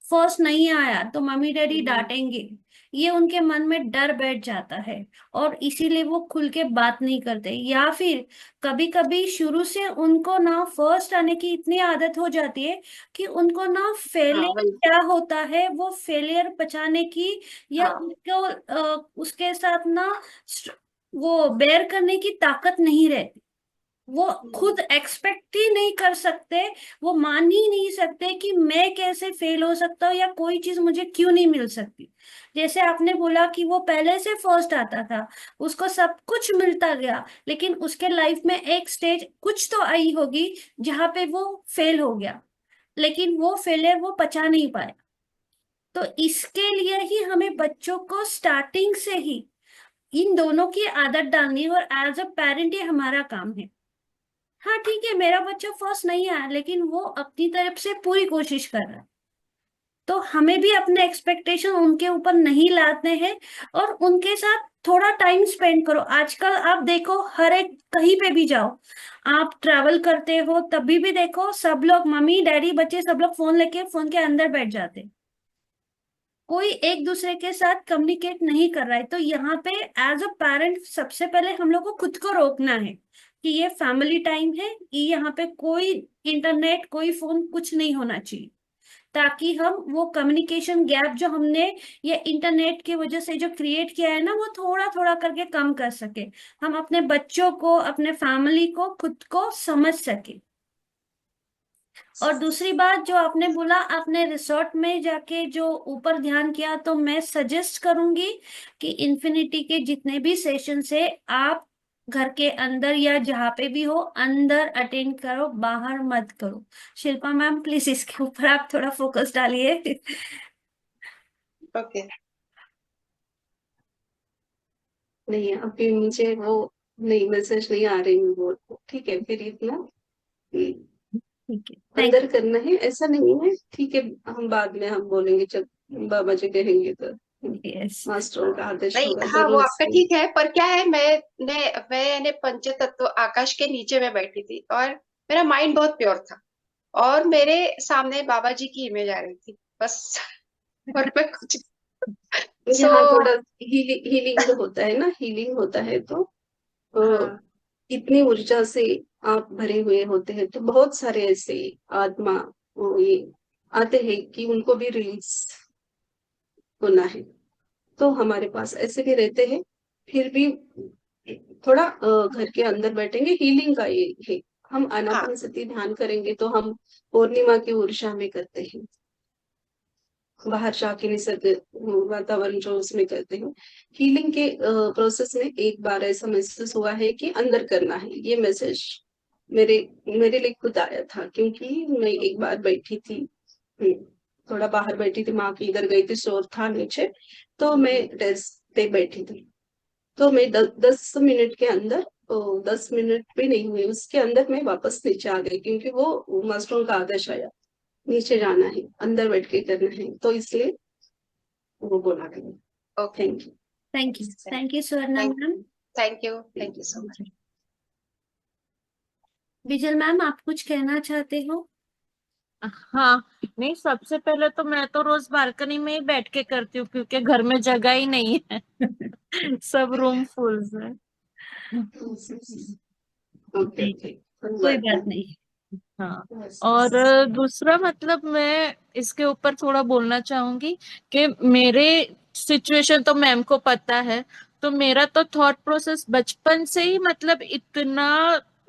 फर्स्ट नहीं आया तो मम्मी डैडी डांटेंगे, ये उनके मन में डर बैठ जाता है, और इसीलिए वो खुल के बात नहीं करते। या फिर कभी कभी शुरू से उनको ना फर्स्ट आने की इतनी आदत हो जाती है कि उनको ना हाँ फेलियर वही। क्या होता है वो फेलियर बचाने की, या हाँ उनको उसके साथ ना वो बेयर करने की ताकत नहीं रहती। वो खुद एक्सपेक्ट ही नहीं कर सकते, वो मान ही नहीं सकते कि मैं कैसे फेल हो सकता हूँ, या कोई चीज मुझे क्यों नहीं मिल सकती। जैसे आपने बोला कि वो पहले से फर्स्ट आता था, उसको सब कुछ मिलता गया, लेकिन उसके लाइफ में एक स्टेज कुछ तो आई होगी जहां पे वो फेल हो गया, लेकिन वो फेलियर वो पचा नहीं पाया। तो इसके लिए ही हमें बच्चों को स्टार्टिंग से ही इन दोनों की आदत डालनी है, और एज अ पेरेंट ये हमारा काम है। हाँ ठीक है, मेरा बच्चा फर्स्ट नहीं आया, लेकिन वो अपनी तरफ से पूरी कोशिश कर रहा है, तो हमें भी अपने एक्सपेक्टेशन उनके ऊपर नहीं लाते हैं, और उनके साथ थोड़ा टाइम स्पेंड करो। आजकल आप देखो, हर एक कहीं पे भी जाओ, आप ट्रैवल करते हो तभी भी देखो, सब लोग मम्मी डैडी बच्चे सब लोग फोन लेके फोन के अंदर बैठ जाते हैं, कोई एक दूसरे के साथ कम्युनिकेट नहीं कर रहा है। तो यहाँ पे एज अ पेरेंट सबसे पहले हम लोग को खुद को रोकना है कि ये फैमिली टाइम है, ये यहाँ पे कोई इंटरनेट कोई फोन कुछ नहीं होना चाहिए, ताकि हम वो कम्युनिकेशन गैप जो हमने ये इंटरनेट की वजह से जो क्रिएट किया है ना, वो थोड़ा थोड़ा करके कम कर सके, हम अपने बच्चों को अपने फैमिली को खुद को समझ सके। और दूसरी बात जो आपने बोला, आपने रिसोर्ट में जाके जो ऊपर ध्यान किया, तो मैं सजेस्ट करूंगी कि इन्फिनिटी के जितने भी सेशन है आप घर के अंदर या जहाँ पे भी हो अंदर अटेंड करो, बाहर मत करो। शिल्पा मैम प्लीज इसके ऊपर आप थोड़ा फोकस डालिए। ओके। नहीं, अभी मुझे वो नहीं, मैसेज नहीं आ रही, वो ठीक है फिर इतना ठीक है, थैंक अंदर करना है ऐसा नहीं है। ठीक है, हम बाद में हम बोलेंगे जब बाबा जी कहेंगे, तो यू। यस। मास्टरों का आदेश नहीं होगा हाँ वो जरूर आपका इसमें। ठीक है, पर क्या है, मैंने पंच तत्व आकाश के नीचे में बैठी थी, और मेरा माइंड बहुत प्योर था, और मेरे सामने बाबा जी की इमेज आ रही थी बस। और मैं कुछ सो यहाँ थोड़ा हीलिंग होता है ना, हीलिंग होता है, तो हाँ इतनी ऊर्जा से आप भरे हुए होते हैं, तो बहुत सारे ऐसे आत्मा ये आते हैं कि उनको भी रिलीज होना है, तो हमारे पास ऐसे भी रहते हैं। फिर भी थोड़ा घर के अंदर बैठेंगे, हीलिंग का ये है। हम हाँ आनापानसती ध्यान करेंगे, तो हम पूर्णिमा की ऊर्जा में करते हैं, बाहर जाके निसर्ग वातावरण जो उसमें करते हैं। हीलिंग के प्रोसेस में एक बार ऐसा महसूस हुआ है कि अंदर करना है, ये मैसेज मेरे मेरे लिए खुद आया था, क्योंकि मैं एक बार बैठी थी, थोड़ा बाहर बैठी थी, माँ की इधर गई थी, शोर था नीचे, तो मैं डेस्क पे बैठी थी। तो मैं 10 मिनट के अंदर, 10 मिनट भी नहीं हुए उसके अंदर मैं वापस नीचे आ गई, क्योंकि वो मास्टरों का आदेश आया, नीचे जाना है, अंदर बैठ के करना है, तो इसलिए वो बोला गया। Okay, thank you. Thank you Swarna thank ma'am. Thank you so much. Bijal ma'am, आप कुछ कहना चाहते हो? हाँ, नहीं, सबसे पहले तो मैं तो रोज बालकनी में ही बैठ के करती हूँ, क्योंकि घर में जगह ही नहीं है। सब रूम फुल है। ओके नहीं, ओके, कोई बात नहीं। हाँ, और दूसरा मतलब मैं इसके ऊपर थोड़ा बोलना चाहूंगी कि मेरे सिचुएशन तो मैम को पता है, तो मेरा तो थॉट प्रोसेस बचपन से ही मतलब इतना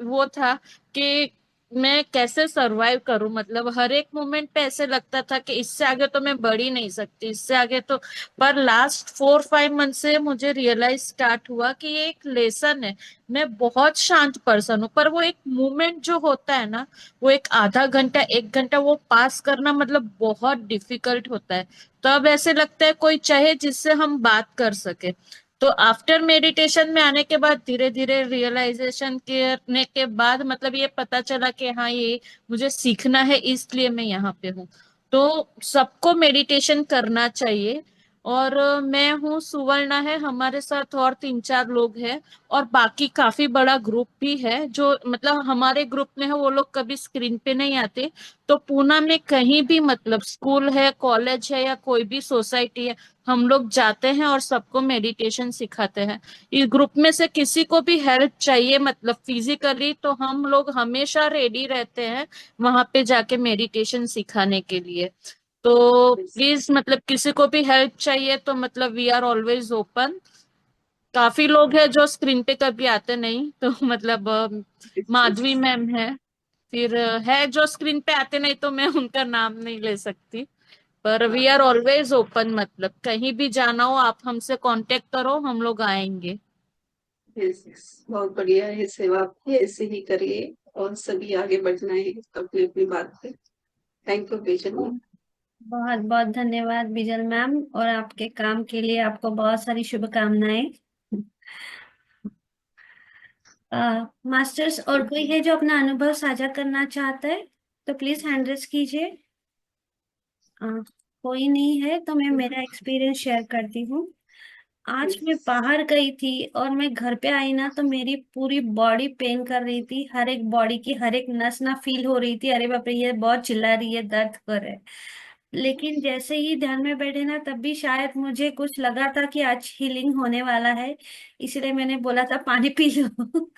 वो था कि मैं कैसे सरवाइव करूं, मतलब हर एक मोमेंट पे ऐसे लगता था कि इससे आगे तो मैं बढ़ ही नहीं सकती, इससे आगे तो। पर लास्ट 4-5 मंथ से मुझे रियलाइज स्टार्ट हुआ कि ये एक लेसन है। मैं बहुत शांत पर्सन हूँ, पर वो एक मोमेंट जो होता है ना, वो एक आधा घंटा 1 घंटा वो पास करना मतलब बहुत डिफिकल्ट होता है। तो अब ऐसे लगता है कोई चाहे जिससे हम बात कर सके। तो आफ्टर मेडिटेशन में आने के बाद धीरे धीरे रियलाइजेशन करने के बाद मतलब ये पता चला कि हाँ, ये मुझे सीखना है, इसलिए मैं यहाँ पे हूँ। तो सबको मेडिटेशन करना चाहिए। और मैं हूँ, सुवर्णा है, हमारे साथ और 3-4 लोग हैं। और बाकी काफी बड़ा ग्रुप भी है, जो मतलब हमारे ग्रुप में है, वो लोग कभी स्क्रीन पे नहीं आते। तो पूना में कहीं भी मतलब स्कूल है, कॉलेज है, या कोई भी सोसाइटी है, हम लोग जाते हैं और सबको मेडिटेशन सिखाते हैं। इस ग्रुप में से किसी को भी हेल्प चाहिए मतलब फिजिकली, तो हम लोग हमेशा रेडी रहते हैं वहां पे जाके मेडिटेशन सिखाने के लिए। तो प्लीज मतलब किसी को भी हेल्प चाहिए तो मतलब वी आर ऑलवेज ओपन। काफी लोग हैं जो स्क्रीन पे कभी आते नहीं, तो मतलब माधवी मैम है, फिर है जो स्क्रीन पे आते नहीं, तो मैं उनका नाम नहीं ले सकती। पर वी आर ऑलवेज ओपन, मतलब कहीं भी जाना हो आप हमसे कांटेक्ट करो, हम लोग आएंगे। यस यस, बहुत बढ़िया है सेवा आपकी, ऐसे ही करिए और सभी आगे बढ़ना है अपनी अपनी बात पे। थैंक यू बेचन। बहुत बहुत धन्यवाद बिजल मैम, और आपके काम के लिए आपको बहुत सारी शुभकामनाएं। मास्टर्स, और कोई है जो अपना अनुभव साझा करना चाहता है तो प्लीज हैंड रेज कीजिए। अ, कोई नहीं है तो मैं मेरा एक्सपीरियंस शेयर करती हूँ। आज मैं बाहर गई थी और मैं घर पे आई ना, तो मेरी पूरी बॉडी पेन कर रही थी, हर एक बॉडी की हर एक नस ना फील हो रही थी, अरे बाप रे ये बहुत चिल्ला रही है, दर्द कर रहा है। लेकिन जैसे ही ध्यान में बैठे ना, तब भी शायद मुझे कुछ लगा था कि आज हीलिंग होने वाला है, इसलिए मैंने बोला था पानी पी लो।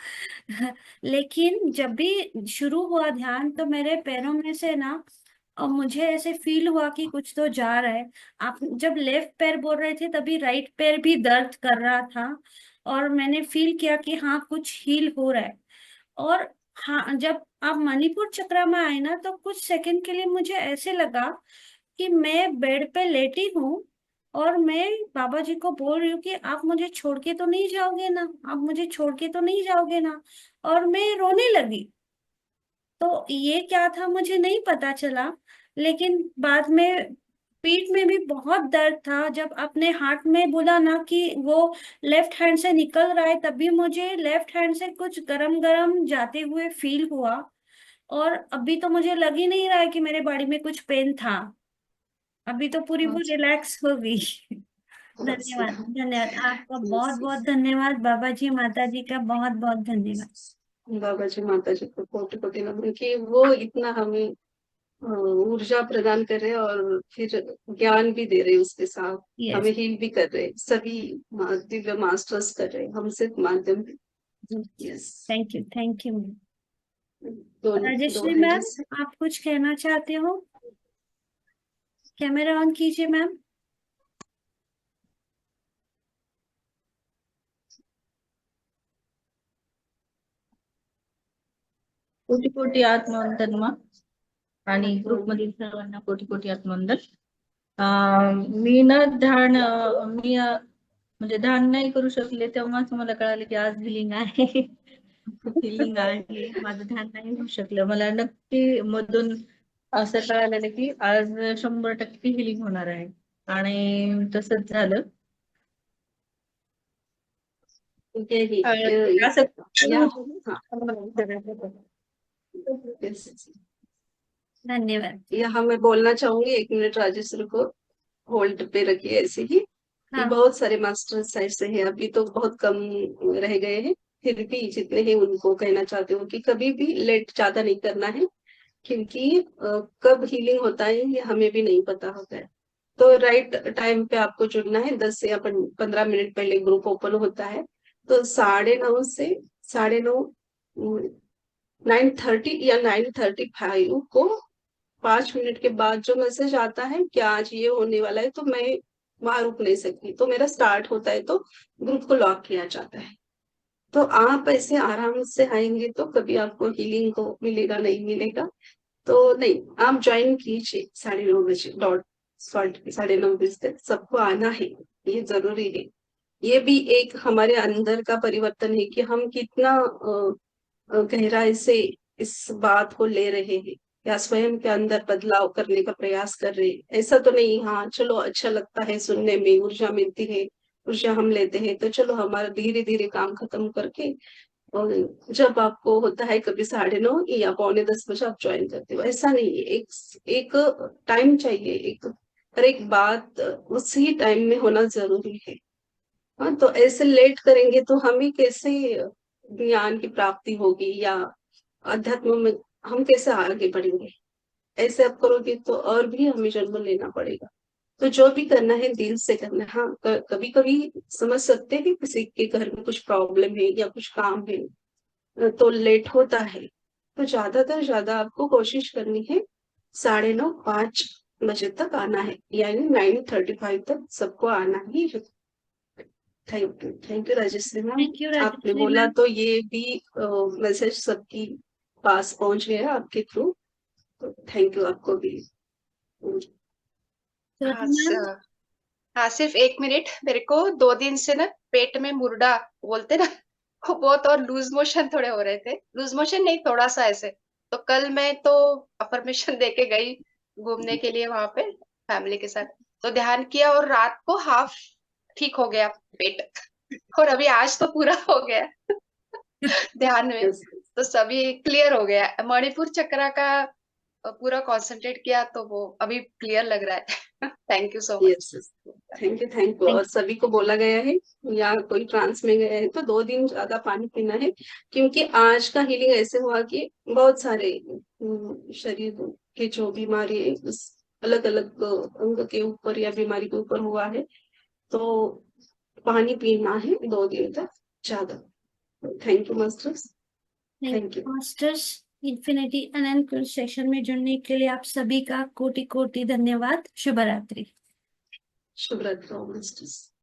लेकिन जब भी शुरू हुआ ध्यान, तो मेरे पैरों में से ना, और मुझे ऐसे फील हुआ कि कुछ तो जा रहा है। आप जब लेफ्ट पैर बोल रहे थे, तभी राइट पैर भी दर्द कर रहा था, और मैंने फील किया कि हाँ कुछ हील हो रहा है। और हाँ, जब आप मणिपुर चक्र में आए ना, तो कुछ सेकंड के लिए मुझे ऐसे लगा कि मैं बेड पे लेटी हूँ, और मैं बाबा जी को बोल रही हूँ कि आप मुझे छोड़ के तो नहीं जाओगे ना, आप मुझे छोड़ के तो नहीं जाओगे ना। और मैं रोने लगी। तो ये क्या था मुझे नहीं पता चला, लेकिन बाद में पीठ में भी बहुत दर्द था, जब अपने हाथ में बोला ना कि वो लेफ्ट हैंड से निकल रहा है, तभी मुझे लेफ्ट हैंड से कुछ गरम गरम जाते हुए फील हुआ। और अभी तो मुझे लग ही नहीं रहा है कि मेरे बॉडी में कुछ पेन था। अभी तो पूरी वो रिलैक्स हो गई। धन्यवाद धन्यवाद आपका, बहुत बहुत धन्यवाद बाबा जी माता जी का, बहुत बहुत धन्यवाद। बाबा जी माता जी को कोटि कोटि नमन कि वो इतना हमें ऊर्जा प्रदान कर रहे हैं, और फिर ज्ञान भी दे रहे हैं, उसके साथ हमें यस, हील भी कर रहे हैं, सभी दिव्य मास्टर्स कर रहे हैं हमसे माध्यम। Yes, thank you. दोनों दो राजेश्री मैम, हैंडल्स। आप कुछ कहना चाहते हो? कैमरा ऑन कीजिए मैम। कोटी कोटी आत्मवंदन मा आणि ग्रुप मधील सर्वांना कोटी कोटी आत्मवंदन। मी ना ध्यान मी म्हणजे ध्यान नाही करू शकले, तेव्हाच मला कळाले की आज हिलिंग आहे. हिलिंग आहे माझं ध्यान नाही घेऊ शकलं. मला नक्की मधून असं कळालेलं की आज 100% हिलिंग होणार आहे आणि तसंच झालं. यही असं या धन्यवाद। यहाँ मैं बोलना चाहूंगी, 1 मिनट राजेश्वरी को होल्ड पे रखिए ऐसे ही। कि हाँ। बहुत सारे मास्टर्स ऐसे हैं, अभी तो बहुत कम रह गए हैं, फिर भी जितने हैं उनको कहना चाहती हूँ कि कभी भी लेट ज्यादा नहीं करना है, क्योंकि कब हीलिंग होता है ये हमें भी नहीं पता होता है। तो राइट टाइम पे आपको जुड़ना है। 10 या 15 मिनट पहले ग्रुप ओपन होता है, तो 9:30 से 9:30 9:30 या 9:35 को 5 मिनट के बाद जो मैसेज आता है कि आज ये होने वाला है, तो मैं वहां रुक नहीं सकती, तो मेरा स्टार्ट होता है तो ग्रुप को लॉक किया जाता है। तो आप ऐसे आराम से आएंगे तो कभी आपको हीलिंग को मिलेगा नहीं मिलेगा, तो नहीं, आप ज्वाइन कीजिए 9:30 डॉट 9:30 तक सबको आना है, ये जरूरी है। ये भी एक हमारे अंदर का परिवर्तन है कि हम कितना गहराई से इस बात को ले रहे हैं या स्वयं के अंदर बदलाव करने का प्रयास कर रहे हैं। ऐसा तो नहीं हाँ चलो अच्छा लगता है सुनने में, ऊर्जा मिलती है, ऊर्जा हम लेते हैं तो चलो हमारा धीरे धीरे काम खत्म करके, और जब आपको होता है कभी 9:30 या 9:45 बजे आप ज्वाइन करते हो, ऐसा नहीं है। एक टाइम चाहिए, हर एक बात उसी टाइम में होना जरूरी है। हाँ, तो ऐसे लेट करेंगे तो हमें कैसे ज्ञान की प्राप्ति होगी या अध्यात्म में हम कैसे आगे बढ़ेंगे? ऐसे आप करोगे तो और भी हमें जन्म लेना पड़ेगा। तो जो भी करना है दिल से करना है। हाँ, कभी कभी समझ सकते हैं किसी के घर में कुछ प्रॉब्लम है या कुछ काम है तो लेट होता है, तो ज्यादातर ज्यादा आपको कोशिश करनी है 9:30 5 बजे तक आना है, यानी 9:35 तक सबको आना ही है। Thank you Rajeshwari ma'am. Thank you आपने राजेश्वरी बोला मैम। तो ये भी मैसेज सबकी पास पहुंच गया आपके थ्रू, तो थैंक यू आपको भी। श्रुति मैम। हाँ सिर्फ 1 मिनट, मेरे को 2 दिन से ना पेट में मुर्दा बोलते ना वो बहुत, और लूज मोशन थोड़े हो रहे थे, लूज मोशन नहीं थोड़ा सा ऐसे। तो कल मैं तो अफर्मेशन दे के गई घूमने के लिए वहां पे फैमिली के साथ, तो ध्यान किया और रात को हाफ ठीक हो गया पेट, और अभी आज तो पूरा हो गया ध्यान में, तो सभी क्लियर हो गया। मणिपुर चक्रा का पूरा कंसंट्रेट किया तो वो अभी क्लियर लग रहा है thank you so much. Yes, thank you. और सभी को बोला गया है या कोई ट्रांस में गया है तो 2 दिन ज्यादा पानी पीना है, क्योंकि आज का हीलिंग ऐसे हुआ कि बहुत सारे शरीर के जो बीमारी है उस अलग अलग अंग के ऊपर या बीमारी के ऊपर हुआ है, तो पानी पीना है 2 दिन तक ज्यादा। Thank you masters, thank you. Masters infinity Anant session में जुड़ने के लिए आप सभी का कोटि कोटि धन्यवाद। शुभ रात्रि। शुभ रात्रि मास्टर्स।